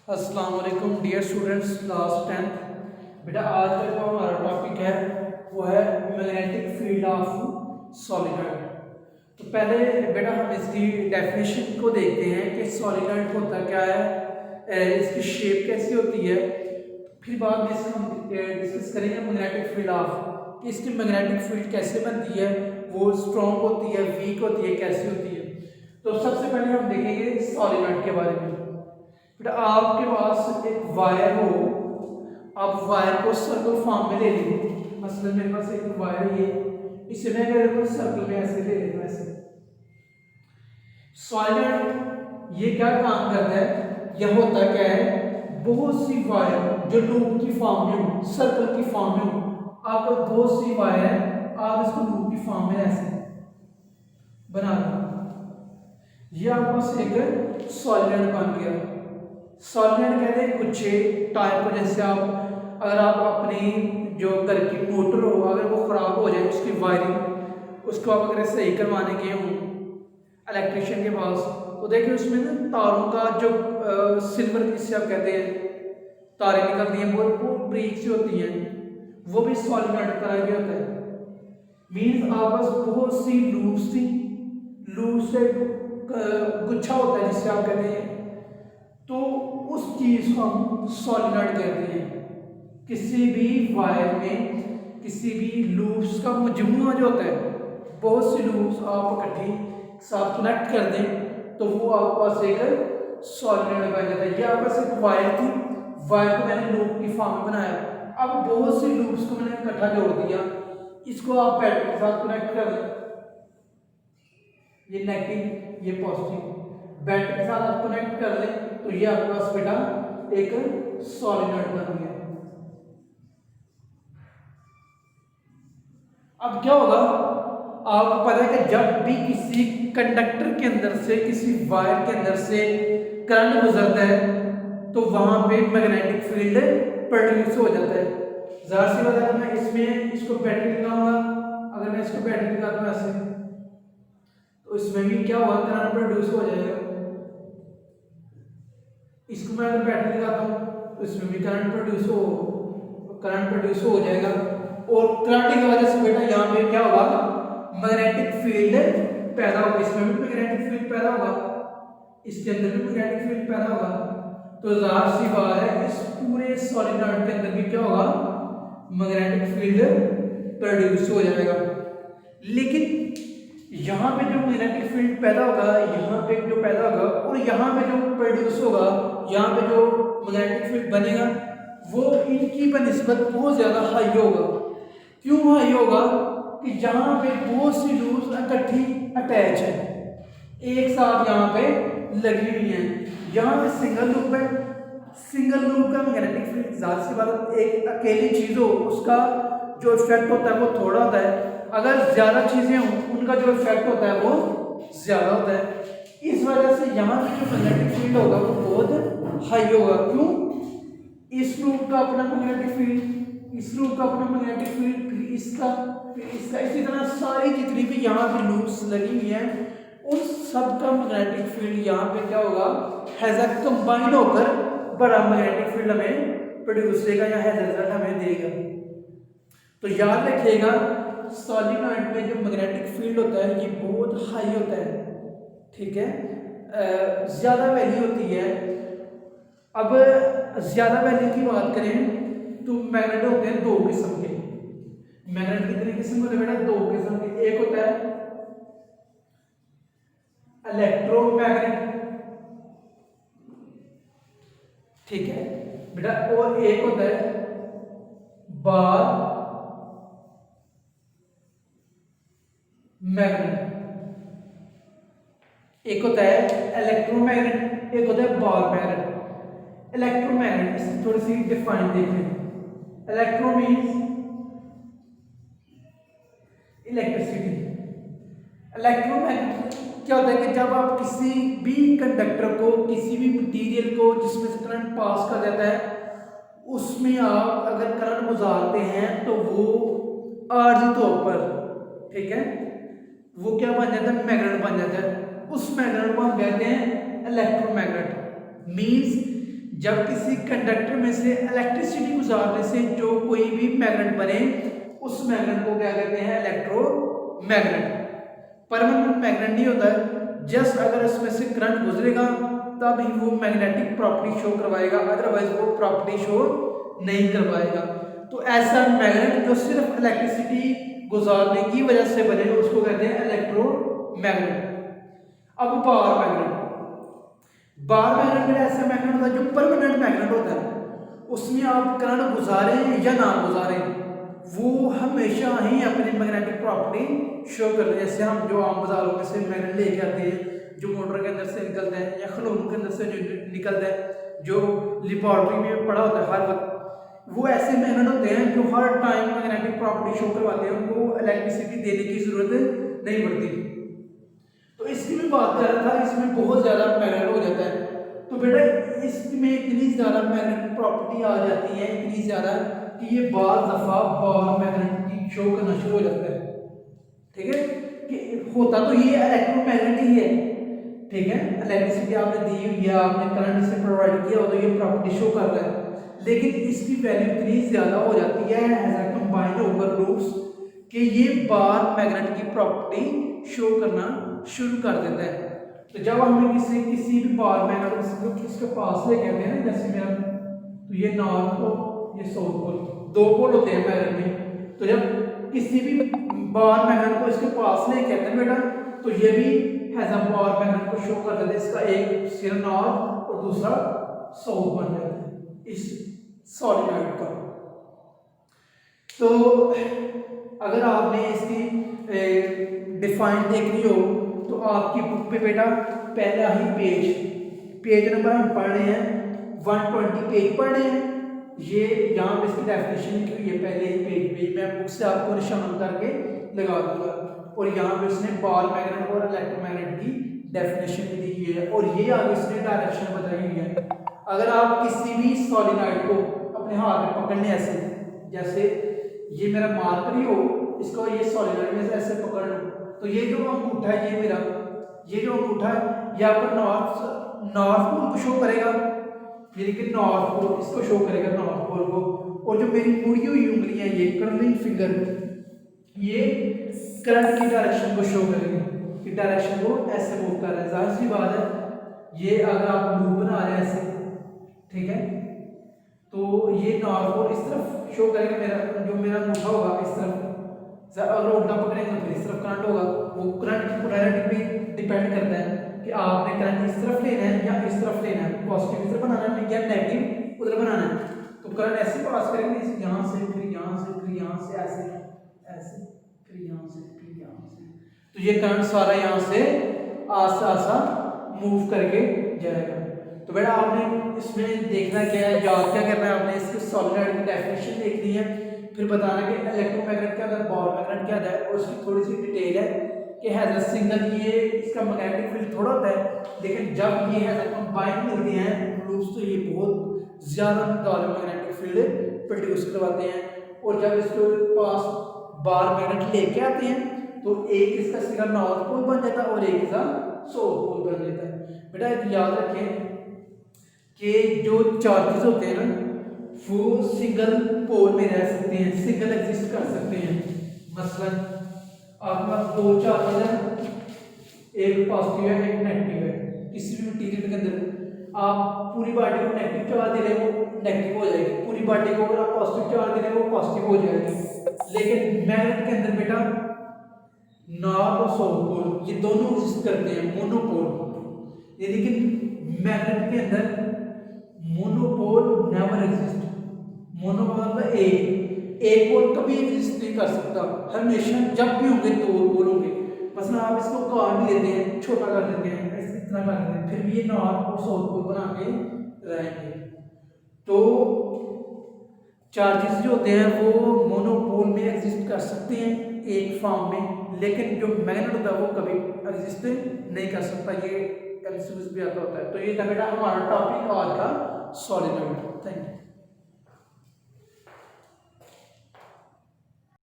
अस्सलाम वालेकुम dear students class 10। बेटा आज का जो हमारा टॉपिक है वो है मैग्नेटिक फील्ड ऑफ सॉलिनॉइड। तो पहले बेटा हम इसकी डेफिनेशन को देखते हैं कि सॉलिनॉइड होता क्या है, इसकी शेप कैसी होती है। फिर बाद में इसका हम डिस्कस करेंगे मैग्नेटिक फील्ड ऑफ कि इसकी मैग्नेटिक फील्ड कैसे बनती है, वो स्ट्रॉन्ग होती है, वीक होती है, कैसी होती है। तो सबसे पहले हम देखेंगे सॉलिनॉइड के बारे में। बेटा आपके पास एक वायर हो, आप वायर को सर्कल फॉर्म में ले लीजिए। मसलन मेरे पास एक वायर है, इसे मैं अगर सर्कल में ऐसे ले लेता हूं, ऐसे सॉलिनॉइड ये क्या काम करता है, यह होता क्या है, बहुत सी वायर जो लूप की फॉर्म में हो, सर्कल की फॉर्म में हो, आपको बहुत सी वायर है, आप इसको लूप की फॉर्म में ऐसे बना लो, ये आपके पास एक सॉलिनॉइड बन गया। सॉलिनॉइड कहते हैं कुछ टाइप को, जैसे आप अगर आप अपनी जो घर की मोटर हो अगर वो ख़राब हो जाए, उसकी वायरिंग उसको आप अगर सही करवाने गए हों इलेक्ट्रिशियन के पास, तो देखिए उसमें ना तारों का जो सिल्वर जिससे आप कहते हैं तारें निकलती हैं, वो ब्रीक सी होती हैं, वो भी सॉलिनॉइड तरह के होता है। मीन्स आपस बहुत सी लूप से गुच्छा होता है जिससे आप कहते हैं, तो उस चीज को हम सॉलिनॉइड कहते हैं। किसी भी वायर में किसी भी लूप्स का मजमूआ जो होता है, बहुत सी लूप्स आप इकट्ठी साथ कनेक्ट कर दें तो वो आपके पास एक सॉलिनॉइड बन जाता है। ये आपके पास एक वायर थी, वायर को मैंने लूप की फॉर्म में बनाया, अब बहुत सी लूप्स को मैंने इकट्ठा जोड़ दिया, इसको आप बैटरी के साथ कनेक्ट कर दें, ये नेगेटिव ये पॉजिटिव बैटरी के साथ आप कनेक्ट कर लें तो ये आपके पास बेटा एक सॉलिनॉइड बन गया। अब क्या होगा, आपको पता है कि जब भी किसी कंडक्टर के अंदर से किसी वायर के अंदर से करंट गुजरता है तो वहां पे मैग्नेटिक फील्ड प्रोड्यूस हो जाता है। जाहिर सी बात है, मैं इसमें इसको बैटरी लगाऊंगा, अगर मैं इसको बैटरी लगाता हूं ऐसे तो इसमें भी क्या होगा, करंट प्रोड्यूस हो जाएगा। इसको मैं अगर बैटरी लगाता हूँ तो इसमें भी करंट प्रोड्यूस हो जाएगा, और करंट की वजह से बेटा यहाँ पे क्या होगा, मैग्नेटिक फील्ड पैदा होगा। इसमें भी मैग्नेटिक फील्ड पैदा होगा, इसके अंदर भी मैग्नेटिक फील्ड पैदा होगा। तो जाहिर सी बात है इस पूरे सॉलिनॉइड के अंदर भी क्या होगा, मैग्नेटिक फील्ड प्रोड्यूस हो जाएगा। लेकिन यहाँ पे जो मैग्नेटिक फील्ड पैदा होगा, यहाँ पे जो पैदा होगा और यहाँ पे जो प्रोड्यूस होगा, यहाँ पे जो मैग्नेटिक फील्ड बनेगा वो इनकी बनिस्बत बहुत ज़्यादा हाई होगा। क्यों हाई होगा कि यहाँ पे बहुत सी लूप्स इकट्ठी अटैच है, एक साथ यहाँ पे लगी हुई है। यहाँ पे सिंगल लूप है, सिंगल लूप का मैग्नेटिक फील्ड ज़्यादा सी बात एक अकेली चीज़ हो उसका जो इफेक्ट होता है वो थोड़ा होता है, अगर ज़्यादा चीज़ें हों उनका जो इफेक्ट होता है वो ज़्यादा होता है। इस वजह से यहाँ पे जो मैग्नेटिक फील्ड होगा वो बहुत हाई होगा। क्यों, इस लूप का अपना मैग्नेटिक फील्ड, इस लूप का अपना मैग्नेटिक फील्ड, फिर इसका इसी तरह सारी जितनी भी यहाँ पे लूप्स लगी हुई हैं उन सब का मैग्नेटिक फील्ड यहाँ पे क्या होगा, हैज़ कंबाइन होकर बड़ा मैग्नेटिक फील्ड हमें प्रोड्यूस देगा या हैज़ रिजल्ट हमें देगा। तो याद रखिएगा सॉलिनॉइड में जो मैग्नेटिक फील्ड होता है ये बहुत हाई होता है, ठीक है, ज़्यादा वैल्यू होती है। अब ज़्यादा वैल्यू की बात करें तो मैग्नेट होते हैं दो किस्म के। मैग्नेट कितने किस्म के होते हैं बेटा, दो किस्म के। एक होता है इलेक्ट्रोमैग्नेट, ठीक है बेटा, और एक होता है बार मैग्नेट। एक होता है इलेक्ट्रोमैग्नेट, एक होता है बार मैग्नेट। इलेक्ट्रोमैग्नेट इसकी थोड़ी सी डिफाइन देखें। Electro means electricity. इलेक्ट्रोमैग्नेट क्या होता है कि जब आप किसी भी कंडक्टर को, किसी भी मटेरियल को जिसमें से करंट पास कर देता है उसमें आप अगर करंट गुजारते हैं तो वो आर्जी तौर पर, ठीक है, वो क्या बन जाता है, मैग्नेट बन जाता है। उस मैग्नेट को हम कहते हैं इलेक्ट्रोमैग्नेट। मींस जब किसी कंडक्टर में से इलेक्ट्रिसिटी गुजारने से जो कोई भी मैग्नेट बने उस मैग्नेट को क्या कहते हैं, इलेक्ट्रोमैग्नेट। परमानेंट मैग्नेट नहीं होता है, जस्ट अगर उसमें से करंट गुजरेगा तब ही वो मैग्नेटिक प्रॉपर्टी शो करवाएगा, अदरवाइज वो प्रॉपर्टी शो नहीं करवाएगा। तो ऐसा मैग्नेट जो सिर्फ इलेक्ट्रिसिटी गुजारने की वजह से बने उसको कहते हैं इलेक्ट्रोमैग्नेट। अब बार मैग्नेट में ऐसा मैग्नेट होता है जो परमानेंट मैग्नेट होता है, उसमें आप करंट गुजारें या ना गुजारें वो हमेशा ही अपनी मैग्नेटिक प्रॉपर्टी शो कर रहे हैं। जैसे हम जो आम बाजारों में से मैग्नेट लेके आते हैं जो मोटर के अंदर से निकलता है या खिलौनों के अंदर से जो निकलता है, जो लेबोरेटरी में पड़ा होता है हर वक्त, वो ऐसे मैग्नेट होते हैं जो हर टाइम मैग्नेटिक प्रॉपर्टी शो करवाते हैं, उनको इलेक्ट्रिसिटी देने की जरूरत नहीं पड़ती। तो इसकी मैं बात कर रहा था, इसमें बहुत ज़्यादा मैग्नेट हो जाता है। तो बेटा इसमें इतनी ज़्यादा मैग्नेटिक प्रॉपर्टी आ जाती है, इतनी ज़्यादा कि ये बार दफ़ा बार मैग्नेट की शो करना शुरू हो जाता है। ठीक है, कि होता तो ये इलेक्ट्रोमैग्नेट ही है, ठीक है, इलेक्ट्रिसिटी आपने दी हुई है, आपने करंट से प्रोवाइड किया हो तो ये प्रॉपर्टी शो कर रहा है, लेकिन इसकी वैल्यू इतनी ज़्यादा हो जाती है as a combined over loops कि ये बार मैग्नेट की प्रॉपर्टी शो करना शुरू कर देता है। तो जब हमें किसी भी बार मैग्नेट इसके पास लेके आते हैं ना, जैसे मेरा तो ये नॉर्थ पोल ये साउथ पोल, दो पोल होते हैं मैग्नेट में, तो जब किसी भी बार मैग्नेट को इसके पास लेके आते हैं बेटा तो ये भी हैज अ बार मैग्नेट को शो कर देते हैं, इसका एक सिरा नॉर्थ और दूसरा साउथ बन जाता है इस सॉलिनॉइड का। तो अगर आपने इसकी डिफाइन देखनी हो तो आपकी बुक पे बेटा पहला ही पेज नंबर हम पढ़ रहे हैं 120 पेज पढ़ रहे हैं। ये यहाँ पे इसकी डेफिनेशन लिखी हुई है पहले ही पेज पे, मैं बुक से आपको निशान करके लगा दूंगा, और यहाँ पे उसने बार मैग्नेट और इलेक्ट्रोमैग्नेट की डेफिनेशन भी दी हुई है, और ये आगे उसने डायरेक्शन बताई हुई है। अगर आप किसी भी सॉलिनॉइड को अपने हाथ में पकड़ लें ऐसे, जैसे ये मेरा मार्कर ही हो, इसको ये सॉलिनॉइड में से ऐसे पकड़ लो, तो ये जो अंगूठा है ये मेरा, ये जो अंगूठा है यहाँ पर नॉर्थ पोल को शो करेगा, यानी कि नॉर्थ पोल इसको शो करेगा नॉर्थ पोल को, और जो मेरी मुड़ी हुई उंगलियां ये कर्लिंग फिंगर ये करंट की डायरेक्शन को शो करेंगे कि डायरेक्शन को ऐसे मूव कर रहा है। जाहिर सी बात है ये अगर आप लूप बना रहे हैं ऐसे, ठीक है, तो ये नॉर्थ पोल इस तरफ शो करेगा, मेरा अंगूठा होगा इस तरफ, अगर उल्टा पकड़ेंगे तो फिर इस तरफ करंट होगा। वो करंट की पोलैरिटी पे डिपेंड करता है कि आपने करंट इस तरफ लेना है या इस तरफ लेना है, पॉजिटिव इस तरफ बनाना है या नेगेटिव उधर बनाना है। तो करंट ऐसे पास करेंगे यहाँ से फिर यहाँ से फिर यहाँ से ऐसे ऐसे फिर यहाँ से फिर यहाँ से, तो ये करंट सारा यहाँ से आसा मूव करके जाएगा। तो बेटा आपने इसमें देखना क्या है, याद क्या करना है, आपने इसके सॉलिनॉइड की डेफिनेशन देखनी है, फिर बताना कि इलेक्ट्रोमैग्नेट क्या होता है, बार मैग्नेट क्या होता है, और उसकी थोड़ी सी डिटेल है कि हैज अ सिंगल, ये इसका मैग्नेटिक फील्ड थोड़ा होता है, लेकिन जब ये हैज अ कंबाइंड मिलते हैं लूप्स तो ये बहुत ज़्यादा मकदार में मैग्नेटिक फील्ड प्रोड्यूस करवाते हैं। और जब इसके पास बार मैग्नेट लेके आते हैं तो एक इसका सिरा नॉर्थ पोल बन जाता है और एक इसका साउथ पोल बन जाता है। बेटा एक याद रखें कि जो चार्जेस होते हैं ना वो सिंगल पोल में रह सकते हैं, सिंगल एग्जिस्ट कर सकते हैं। मसलन आपके पास दो चार्जेस हैं, एक पॉजिटिव है एक नेगेटिव है, किसी भी मटेरियल के अंदर आप पूरी बॉडी को नेगेटिव चार्ज दे रहे हो वो नेगेटिव हो जाएगी, पूरी बॉडी को अगर आप पॉजिटिव चार्ज दे रहे हो वो पॉजिटिव हो जाएगी। लेकिन मैग्नेट के अंदर बेटा नॉर्थ और साउथ पोल ये दोनों एग्जिस्ट करते हैं, मोनोपोल, यानी कि मैग्नेट के अंदर मोनोपोल नेवर एग्जिस्ट। मोनोपोल मतलब एक पोल कभी एग्जिस्ट नहीं कर सकता, हमेशा जब भी होंगे दो पोल होंगे। मसलन आप इसको काट भी देते हैं, छोटा कर देते हैं, इतना कर देते हैं, फिर भी ये नॉर्थ और साउथ पोल बना के रहेंगे। तो चार्जेस जो होते हैं वो मोनोपोल में एग्जिस्ट कर सकते हैं एक फॉर्म में, लेकिन जो मैग्नेट होता है वो कभी एग्जिस्ट नहीं कर सकता। ये एमसीक्यूज भी आता होता है। तो ये था बेटा हमारा टॉपिक आज का सॉलिनॉइड। Thank you.